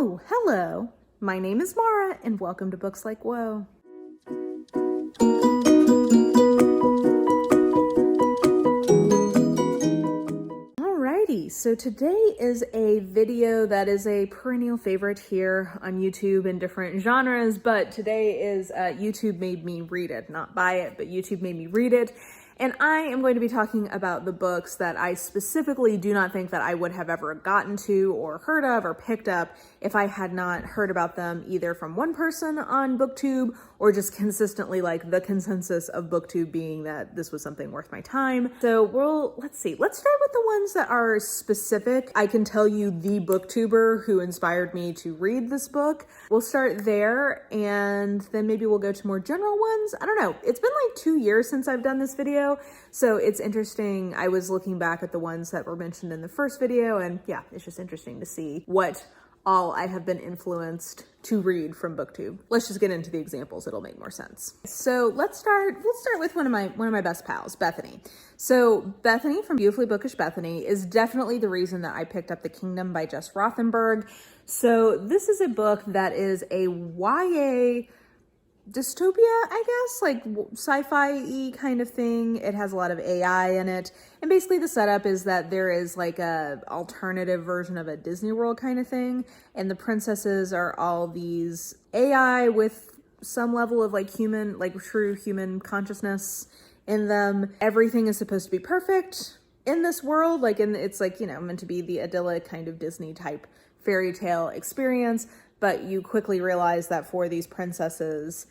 Oh, hello. My name is Mara, and welcome to Books Like Whoa. Alrighty, so today is a video that is a perennial favorite here on YouTube in different genres, but today is YouTube made me read it, not buy it, but YouTube made me read it. And I am going to be talking about the books that I specifically do not think that I would have ever gotten to or heard of or picked up if I had not heard about them either from one person on Booktube or just consistently like the consensus of Booktube being that this was something worth my time. So let's start with the ones that are specific. I can tell you the booktuber who inspired me to read this book. We'll start there and then maybe we'll go to more general ones. I don't know. It's been like 2 years since I've done this video. So it's interesting. I was looking back at the ones that were mentioned in the first video and yeah, it's just interesting to see what all I have been influenced to read from Booktube. Let's just get into the examples. It'll make more sense. So we'll start with one of my best pals, Bethany. So Bethany from Beautifully Bookish Bethany is definitely the reason that I picked up The Kingdom by Jess Rothenberg. So this is a book that is a YA dystopia, I guess, like sci-fi-y kind of thing. It has a lot of AI in it. And basically the setup is that there is like a alternative version of a Disney World kind of thing. And the princesses are all these AI with some level of like human, like true human consciousness in them. Everything is supposed to be perfect in this world. It's like, meant to be the idyllic kind of Disney type fairy tale experience. But you quickly realize that for these princesses,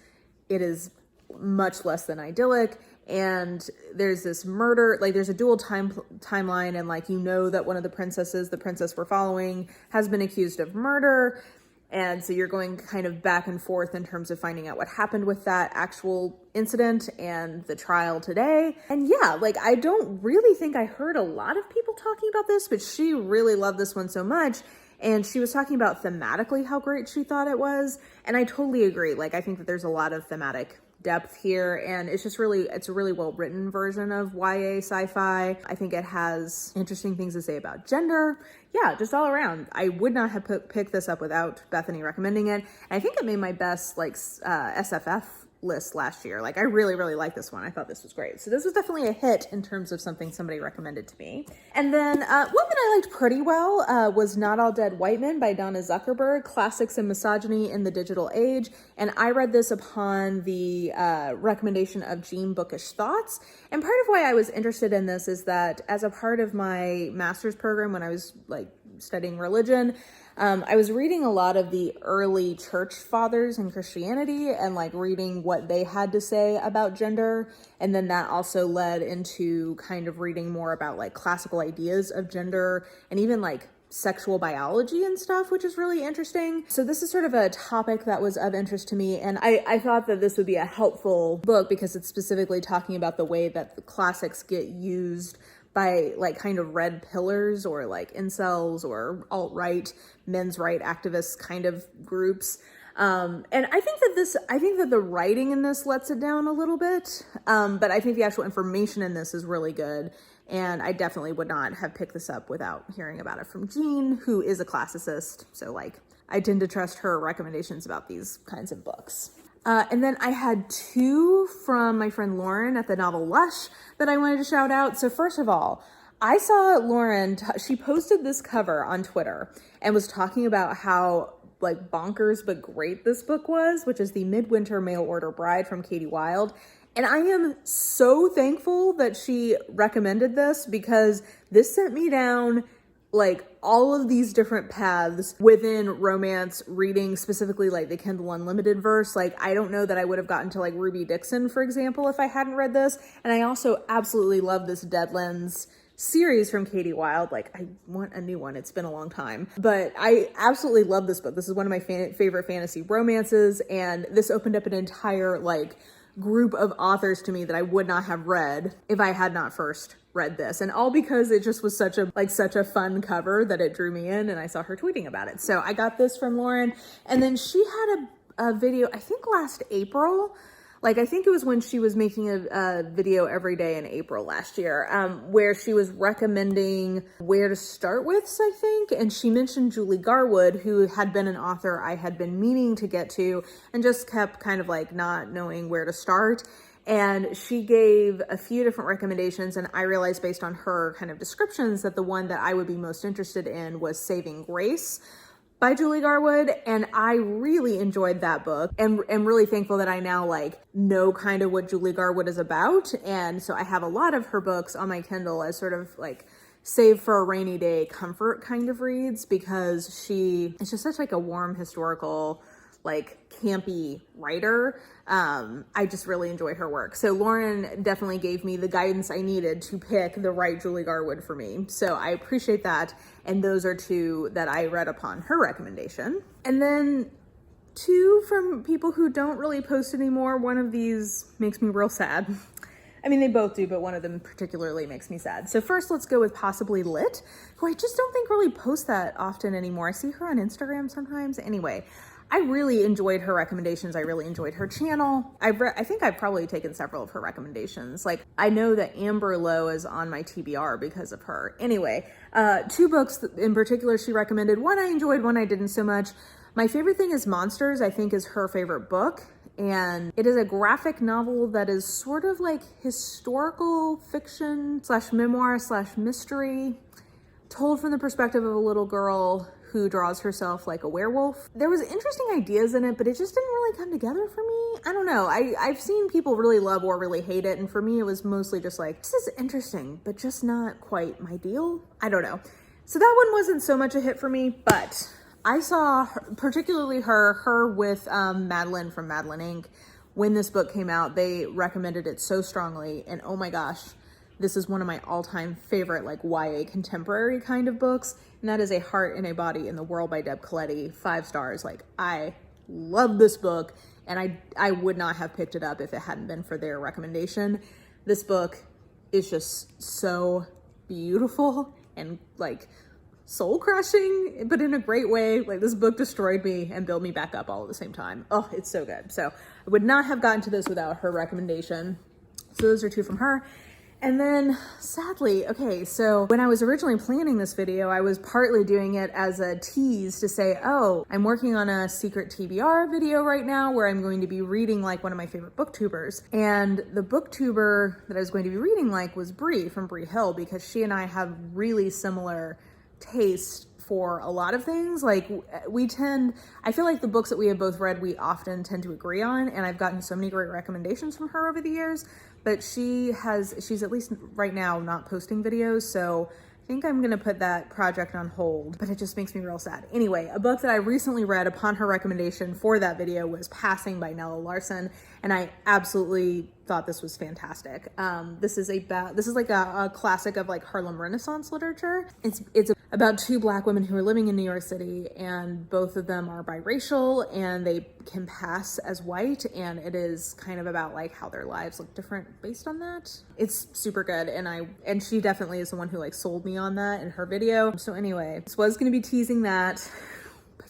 it is much less than idyllic. And there's this murder, like there's a dual timeline. And like, that one of the princesses, the princess we're following, has been accused of murder. And so you're going kind of back and forth in terms of finding out what happened with that actual incident and the trial today. And yeah, like I don't really think I heard a lot of people talking about this, but she really loved this one so much. And she was talking about thematically how great she thought it was. And I totally agree. Like, I think that there's a lot of thematic depth here. And it's a really well-written version of YA sci-fi. I think it has interesting things to say about gender. Yeah, just all around. I would not have picked this up without Bethany recommending it. And I think it made my best, SFF list last year. Like, I really, really like this one. I thought this was great. So this was definitely a hit in terms of something somebody recommended to me. And then one that I liked pretty well was Not All Dead White Men by Donna Zuckerberg, Classics in Misogyny in the Digital Age. And I read this upon the recommendation of Jean Bookish Thoughts. And part of why I was interested in this is that as a part of my master's program when I was studying religion, I was reading a lot of the early church fathers in Christianity and reading what they had to say about gender. And then that also led into kind of reading more about classical ideas of gender and even sexual biology and stuff, which is really interesting. So this is sort of a topic that was of interest to me. And I thought that this would be a helpful book because it's specifically talking about the way that the classics get used by kind of red pillars or incels or alt-right, men's right activist kind of groups. And I think that the writing in this lets it down a little bit. But I think the actual information in this is really good. And I definitely would not have picked this up without hearing about it from Jean, who is a classicist. So I tend to trust her recommendations about these kinds of books. And then I had two from my friend Lauren at the novel Lush that I wanted to shout out. So first of all, I saw Lauren, she posted this cover on Twitter and was talking about how bonkers but great this book was, which is The Midwinter Mail Order Bride from Katie Wilde. And I am so thankful that she recommended this because this sent me down all of these different paths within romance reading, specifically the Kindle Unlimited verse. I don't know that I would have gotten to Ruby Dixon, for example, if I hadn't read this. And I also absolutely love this Deadlands series from Katie Wilde. I want a new one. It's been a long time, but I absolutely love this book. This is one of my favorite fantasy romances. And this opened up an entire group of authors to me that I would not have read if I had not first read this, and all because it just was such a fun cover that it drew me in, and I saw her tweeting about it. So I got this from Lauren, and then she had a video, I think last April, Like, I think it was when she was making a video every day in April last year, where she was recommending where to start with, I think. And she mentioned Julie Garwood, who had been an author I had been meaning to get to and just kept kind of like not knowing where to start. And she gave a few different recommendations, and I realized based on her kind of descriptions that the one that I would be most interested in was Saving Grace by Julie Garwood, and I really enjoyed that book and am really thankful that I now like know kind of what Julie Garwood is about. And so I have a lot of her books on my Kindle as sort of like save for a rainy day comfort kind of reads, because it's just such like a warm historical, like campy writer. I just really enjoy her work. So Lauren definitely gave me the guidance I needed to pick the right Julie Garwood for me. So I appreciate that. And those are two that I read upon her recommendation. And then two from people who don't really post anymore. One of these makes me real sad. I mean, they both do, but one of them particularly makes me sad. So first, let's go with Possibly Lit, who I just don't think really posts that often anymore. I see her on Instagram sometimes. Anyway, I really enjoyed her recommendations. I really enjoyed her channel. I think I've probably taken several of her recommendations. Like, I know that Amber Lowe is on my TBR because of her. Anyway, two books in particular she recommended. One I enjoyed, one I didn't so much. My favorite thing is Monsters, I think is her favorite book. And it is a graphic novel that is sort of like historical fiction / memoir / mystery, told from the perspective of a little girl who draws herself like a werewolf. There was interesting ideas in it, but it just didn't really come together for me. I don't know. I've seen people really love or really hate it, and for me it was mostly just like, this is interesting, but just not quite my deal. I don't know. So that one wasn't so much a hit for me, but I saw particularly her with Madeline from Madeline Inc. When this book came out, they recommended it so strongly, and oh my gosh, this is one of my all-time favorite like YA contemporary kind of books, and that is A Heart and a Body in the World by Deb Coletti. 5 stars. Like, I love this book, and I would not have picked it up if it hadn't been for their recommendation. This book is just so beautiful and like soul crushing, but in a great way. Like, this book destroyed me and built me back up all at the same time. Oh, it's so good. So I would not have gotten to this without her recommendation. So those are two from her. And then sadly, okay, so when I was originally planning this video, I was partly doing it as a tease to say, oh, I'm working on a secret TBR video right now where I'm going to be reading like one of my favorite booktubers. And the booktuber that I was going to be reading like was Bree from Bree Hill, because she and I have really similar taste for a lot of things. Like, I feel like the books that we have both read, we often tend to agree on, and I've gotten so many great recommendations from her over the years, but she's at least right now not posting videos, so I think I'm gonna put that project on hold, but it just makes me real sad. Anyway, a book that I recently read upon her recommendation for that video was Passing by Nella Larson, and I absolutely thought this was fantastic. This is like a classic of like Harlem Renaissance literature. It's about 2 Black women who are living in New York City, and both of them are biracial and they can pass as white, and it is kind of about like how their lives look different based on that. It's super good, and she definitely is the one who like sold me on that in her video. So anyway, this was going to be teasing that.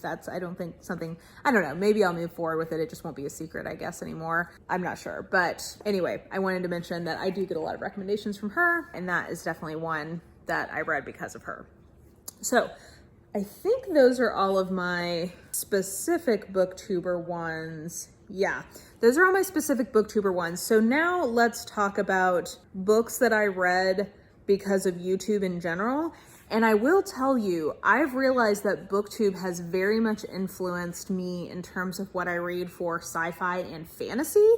That's, I don't think something, I don't know, maybe I'll move forward with it. It just won't be a secret, I guess, anymore. I'm not sure. But anyway, I wanted to mention that I do get a lot of recommendations from her, and that is definitely one that I read because of her. So I think those are all of my specific booktuber ones. Yeah, those are all my specific booktuber ones. So now let's talk about books that I read because of YouTube in general. And I will tell you, I've realized that Booktube has very much influenced me in terms of what I read for sci-fi and fantasy.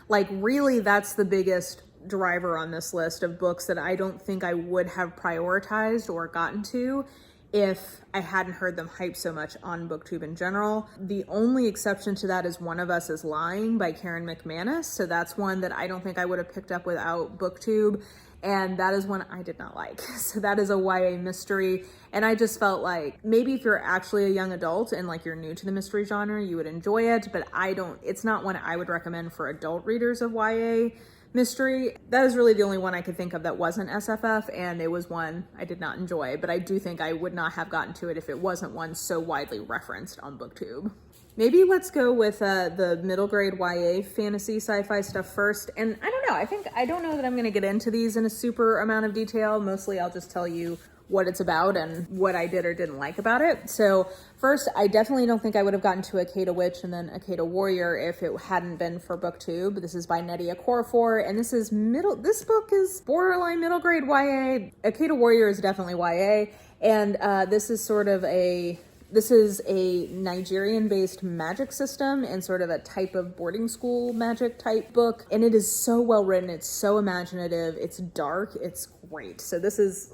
Like, really, that's the biggest driver on this list of books that I don't think I would have prioritized or gotten to if I hadn't heard them hype so much on Booktube in general. The only exception to that is One of Us is Lying by Karen McManus. So that's one that I don't think I would have picked up without Booktube. And that is one I did not like. So that is a YA mystery. And I just felt like maybe if you're actually a young adult and like you're new to the mystery genre, you would enjoy it. But it's not one I would recommend for adult readers of YA mystery. That is really the only one I could think of that wasn't SFF, and it was one I did not enjoy, but I do think I would not have gotten to it if it wasn't one so widely referenced on Booktube. Maybe let's go with the middle grade YA fantasy sci-fi stuff first. And I don't know, I don't know that I'm going to get into these in a super amount of detail. Mostly I'll just tell you what it's about and what I did or didn't like about it. So first, I definitely don't think I would have gotten to Akeda Witch and then Akeda Warrior if it hadn't been for Booktube. This is by Nnedi Okorafor, and this book is borderline middle grade YA. Akeda Warrior is definitely YA, and this is a Nigerian-based magic system and sort of a type of boarding school magic type book. And it is so well written. It's so imaginative. It's dark. It's great. So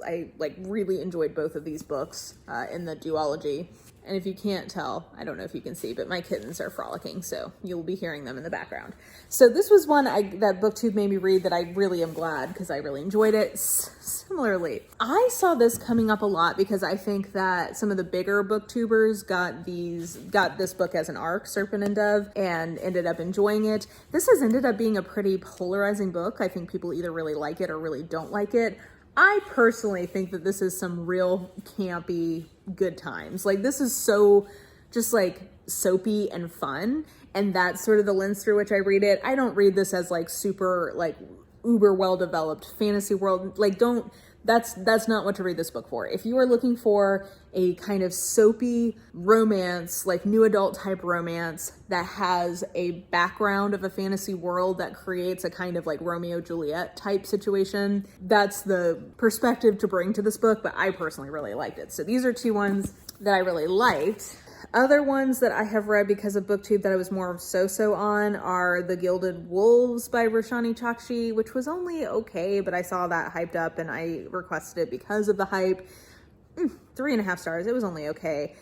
I really enjoyed both of these books in the duology. And if you can't tell, I don't know if you can see, but my kittens are frolicking, so you'll be hearing them in the background. So this was one that Booktube made me read that I really am glad because I really enjoyed it. Similarly, I saw this coming up a lot because I think that some of the bigger booktubers got this book as an arc, Serpent and Dove, and ended up enjoying it. This has ended up being a pretty polarizing book. I think people either really like it or really don't like it. I personally think that this is some real campy good times. Like, this is so just like soapy and fun, and that's sort of the lens through which I read it. I don't read this as like super like uber well developed fantasy world. Like, that's not what to read this book for. If you are looking for a kind of soapy romance, like new adult type romance that has a background of a fantasy world that creates a kind of like Romeo Juliet type situation, that's the perspective to bring to this book. But I personally really liked it. So these are two ones that I really liked. Other ones that I have read because of Booktube that I was more so-so on are The Gilded Wolves by Roshani Chakshi, which was only okay, but I saw that hyped up and I requested it because of the hype. 3.5 stars. It was only okay.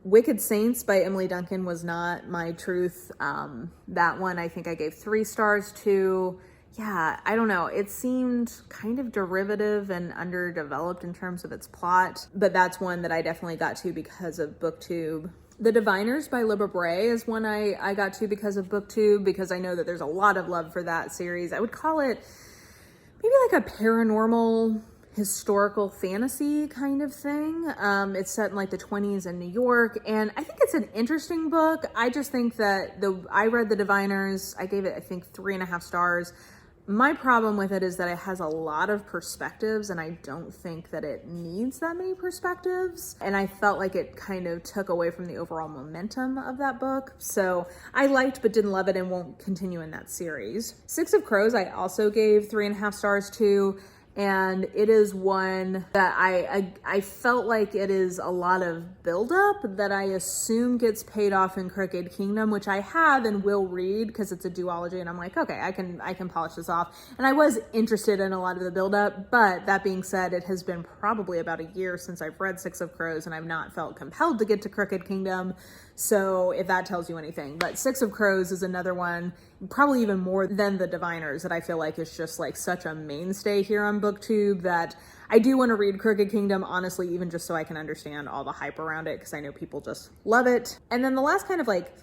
Wicked Saints by Emily Duncan was not my truth. That one I think I gave 3 stars to. Yeah, I don't know. It seemed kind of derivative and underdeveloped in terms of its plot, but that's one that I definitely got to because of Booktube. The Diviners by Libba Bray is one I got to because of Booktube, because I know that there's a lot of love for that series. I would call it maybe like a paranormal historical fantasy kind of thing. It's set in like the 20s in New York, and I think it's an interesting book. I just think that I read The Diviners. I gave it, I think, 3.5 stars. My problem with it is that it has a lot of perspectives, and I don't think that it needs that many perspectives. And I felt like it kind of took away from the overall momentum of that book. So I liked but didn't love it and won't continue in that series. Six of Crows I also gave 3.5 stars to. And it is one that I felt like it is a lot of buildup that I assume gets paid off in Crooked Kingdom, which I have and will read because it's a duology, and I'm like, okay, I can polish this off. And I was interested in a lot of the buildup, but that being said, it has been probably about a year since I've read Six of Crows, and I've not felt compelled to get to Crooked Kingdom. So if that tells you anything, but Six of Crows is another one, probably even more than The Diviners, that I feel like is just like such a mainstay here on Booktube that I do want to read Crooked Kingdom, honestly, even just so I can understand all the hype around it, because I know people just love it. And then the last kind of like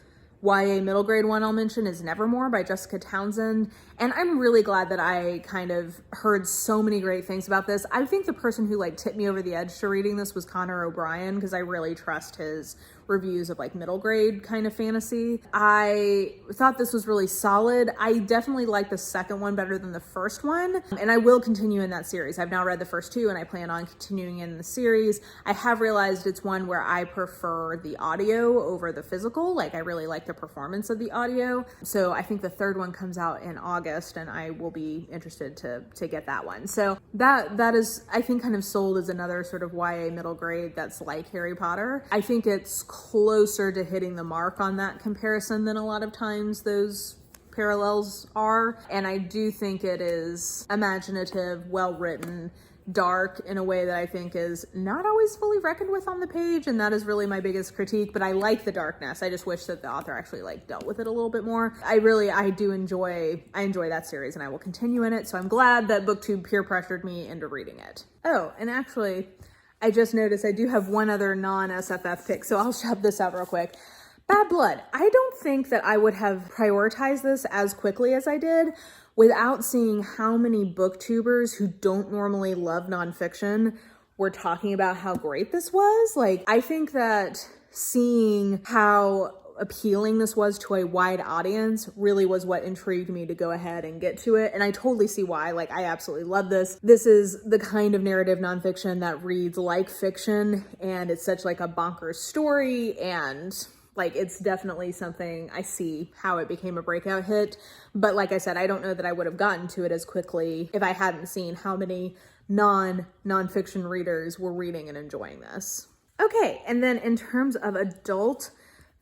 YA middle grade one I'll mention is Nevermore by Jessica Townsend. And I'm really glad that I kind of heard so many great things about this. I think the person who like tipped me over the edge to reading this was Connor O'Brien, because I really trust his reviews of like middle grade kind of fantasy. I thought this was really solid. I definitely like the second one better than the first one, and I will continue in that series. I've now read the first 2 and I plan on continuing in the series. I have realized it's one where I prefer the audio over the physical. Like, I really like the performance of the audio. So I think the third one comes out in August, and I will be interested to get that one. So that is, I think, kind of sold as another sort of YA middle grade that's like Harry Potter. I think it's closer to hitting the mark on that comparison than a lot of times those parallels are. And I do think it is imaginative, well written, dark in a way that I think is not always fully reckoned with on the page, and that is really my biggest critique. But I like the darkness. I just wish that the author actually like dealt with it a little bit more. I enjoy that series, and I will continue in it. So I'm glad that Booktube peer pressured me into reading it. Oh, and actually, I just noticed I do have one other non-SFF pick, so I'll shout this out real quick. Bad Blood. I don't think that I would have prioritized this as quickly as I did. without seeing how many booktubers who don't normally love nonfiction were talking about how great this was. Like, I think that seeing how appealing this was to a wide audience really was what intrigued me to go ahead and get to it. And I totally see why. Like, I absolutely love this. This is the kind of narrative nonfiction that reads like fiction, and it's such like a bonkers story, and like, it's definitely something I see how it became a breakout hit. But like I said, I don't know that I would have gotten to it as quickly if I hadn't seen how many nonfiction readers were reading and enjoying this. Okay, and then in terms of adult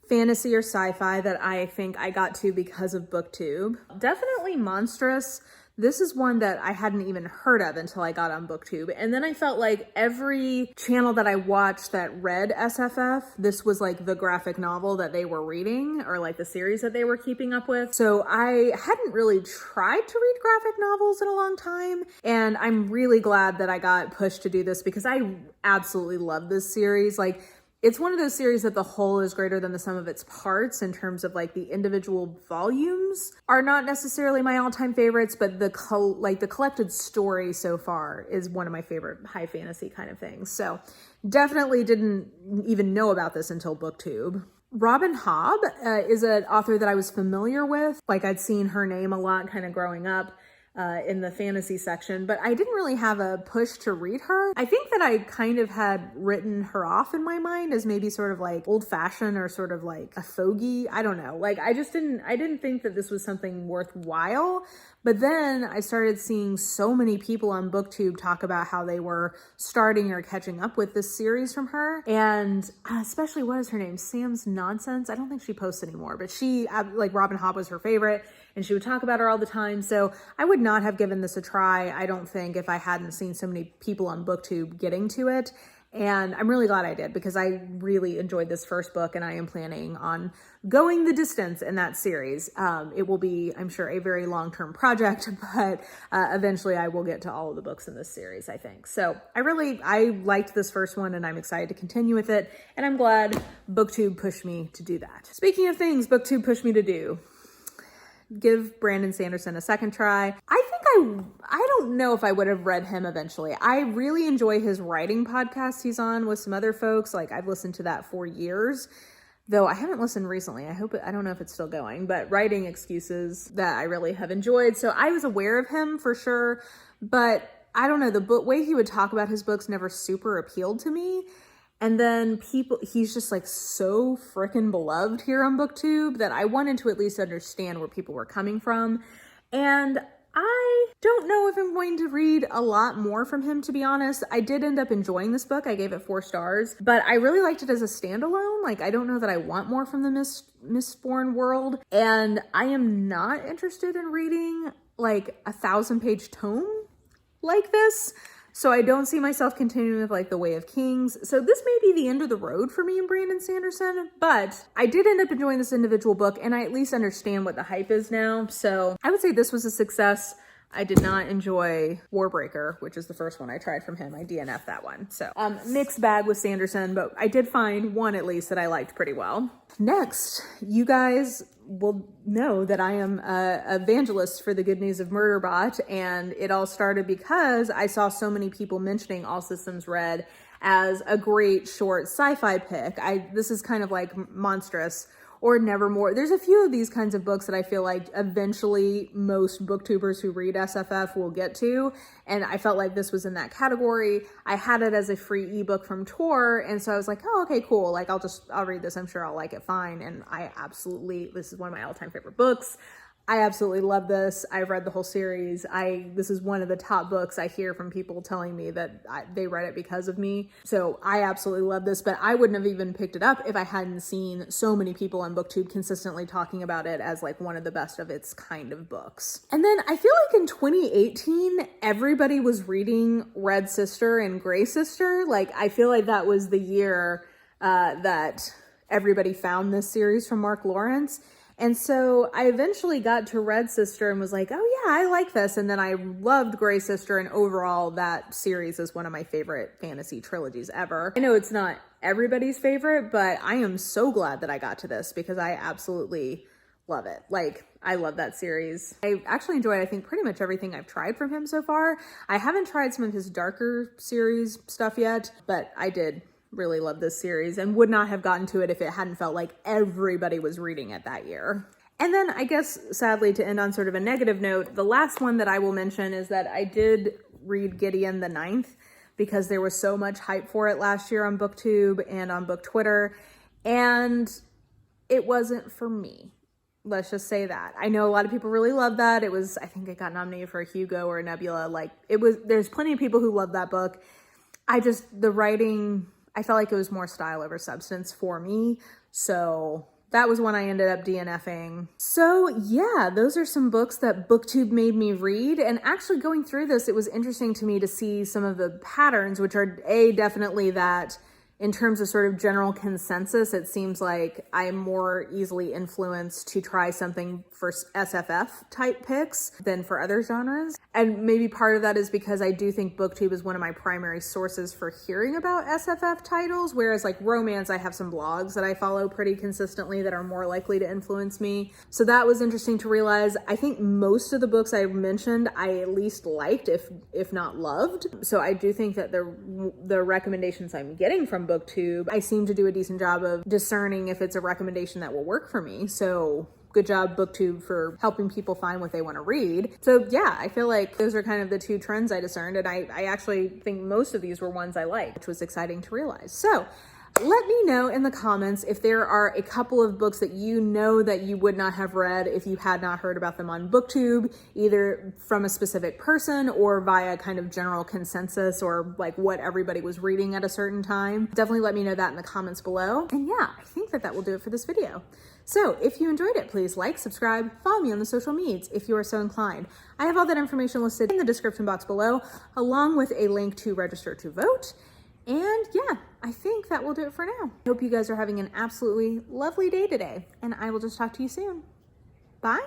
fantasy or sci-fi that I think I got to because of Booktube, definitely Monstrous. This is one that I hadn't even heard of until I got on Booktube. And then I felt like every channel that I watched that read SFF, this was like the graphic novel that they were reading, or like the series that they were keeping up with. So I hadn't really tried to read graphic novels in a long time. And I'm really glad that I got pushed to do this because I absolutely love this series. Like, it's one of those series that the whole is greater than the sum of its parts in terms of like the individual volumes are not necessarily my all-time favorites, but the collected story so far is one of my favorite high fantasy kind of things. So definitely didn't even know about this until Booktube. Robin Hobb is an author that I was familiar with. Like, I'd seen her name a lot kind of growing up in the fantasy section, but I didn't really have a push to read her. I think that I kind of had written her off in my mind as maybe sort of like old-fashioned or sort of like a fogey. I don't know. Like, I didn't think that this was something worthwhile. But then I started seeing so many people on Booktube talk about how they were starting or catching up with this series from her. And especially, what is her name? Sam's Nonsense. I don't think she posts anymore, but she, like, Robin Hobb was her favorite, and she would talk about her all the time. So I would not have given this a try, I don't think, if I hadn't seen so many people on Booktube getting to it. And I'm really glad I did, because I really enjoyed this first book, and I am planning on going the distance in that series. It will be, I'm sure, a very long-term project, but eventually I will get to all of the books in this series, I think. So I liked this first one, and I'm excited to continue with it, and I'm glad Booktube pushed me to do that. Speaking of things Booktube pushed me to do, give Brandon Sanderson a second try. I don't know if I would have read him eventually. I really enjoy his writing podcast he's on with some other folks. Like, I've listened to that for years, though I haven't listened recently. I don't know if it's still going, but Writing Excuses, that I really have enjoyed. So I was aware of him for sure, but I don't know, the way he would talk about his books never super appealed to me. And then he's just like so freaking beloved here on Booktube that I wanted to at least understand where people were coming from. And I don't know if I'm going to read a lot more from him, to be honest. I did end up enjoying this book. I gave it 4 stars, but I really liked it as a standalone. Like, I don't know that I want more from the Mistborn world. And I am not interested in reading like a 1,000-page tome like this. So I don't see myself continuing with like The Way of Kings. So this may be the end of the road for me and Brandon Sanderson, but I did end up enjoying this individual book, and I at least understand what the hype is now. So I would say this was a success. I did not enjoy Warbreaker, which is the first one I tried from him. I DNF'd that one. So mixed bag with Sanderson, but I did find one at least that I liked pretty well. Next, you guys will know that I am an evangelist for the good news of Murderbot, and it all started because I saw so many people mentioning All Systems Red as a great short sci-fi pick. This is kind of like Monstrous or Nevermore. There's a few of these kinds of books that I feel like eventually most booktubers who read SFF will get to, and I felt like this was in that category. I had it as a free ebook from Tor, and so I was like, oh, okay, cool. Like, I'll read this. I'm sure I'll like it fine. And this is one of my all-time favorite books. I absolutely love this. I've read the whole series. This is one of the top books I hear from people telling me that they read it because of me. So I absolutely love this, but I wouldn't have even picked it up if I hadn't seen so many people on Booktube consistently talking about it as like one of the best of its kind of books. And then I feel like in 2018, everybody was reading Red Sister and Gray Sister. Like, I feel like that was the year that everybody found this series from Mark Lawrence. And so I eventually got to Red Sister and was like, oh yeah, I like this. And then I loved Gray Sister, and overall that series is one of my favorite fantasy trilogies ever. I know it's not everybody's favorite, but I am so glad that I got to this because I absolutely love it. Like, I love that series. I actually enjoyed, I think, pretty much everything I've tried from him so far. I haven't tried some of his darker series stuff yet, but I did really love this series and would not have gotten to it if it hadn't felt like everybody was reading it that year. And then I guess, sadly, to end on sort of a negative note, the last one that I will mention is that I did read Gideon the Ninth because there was so much hype for it last year on Booktube and on Book Twitter, and it wasn't for me. Let's just say that. I know a lot of people really love that. It was, I think it got nominated for a Hugo or a Nebula. Like, it was, there's plenty of people who love that book. The writing, I felt like it was more style over substance for me. So that was one I ended up DNFing. So yeah, those are some books that Booktube made me read. And actually going through this, it was interesting to me to see some of the patterns, which are definitely that in terms of sort of general consensus, it seems like I'm more easily influenced to try something for SFF type picks than for other genres. And maybe part of that is because I do think Booktube is one of my primary sources for hearing about SFF titles, whereas like romance, I have some blogs that I follow pretty consistently that are more likely to influence me. So that was interesting to realize. I think most of the books I mentioned, I at least liked, if not loved. So I do think that the recommendations I'm getting from Booktube, I seem to do a decent job of discerning if it's a recommendation that will work for me. So good job, Booktube, for helping people find what they want to read. So yeah, I feel like those are kind of the two trends I discerned, and I actually think most of these were ones I liked, which was exciting to realize. So let me know in the comments if there are a couple of books that you know that you would not have read if you had not heard about them on Booktube, either from a specific person or via kind of general consensus or like what everybody was reading at a certain time. Definitely let me know that in the comments below. And yeah, I think that will do it for this video. So if you enjoyed it, please like, subscribe, follow me on the social medias if you are so inclined. I have all that information listed in the description box below, along with a link to register to vote. And yeah, I think that will do it for now. I hope you guys are having an absolutely lovely day today, and I will just talk to you soon. Bye.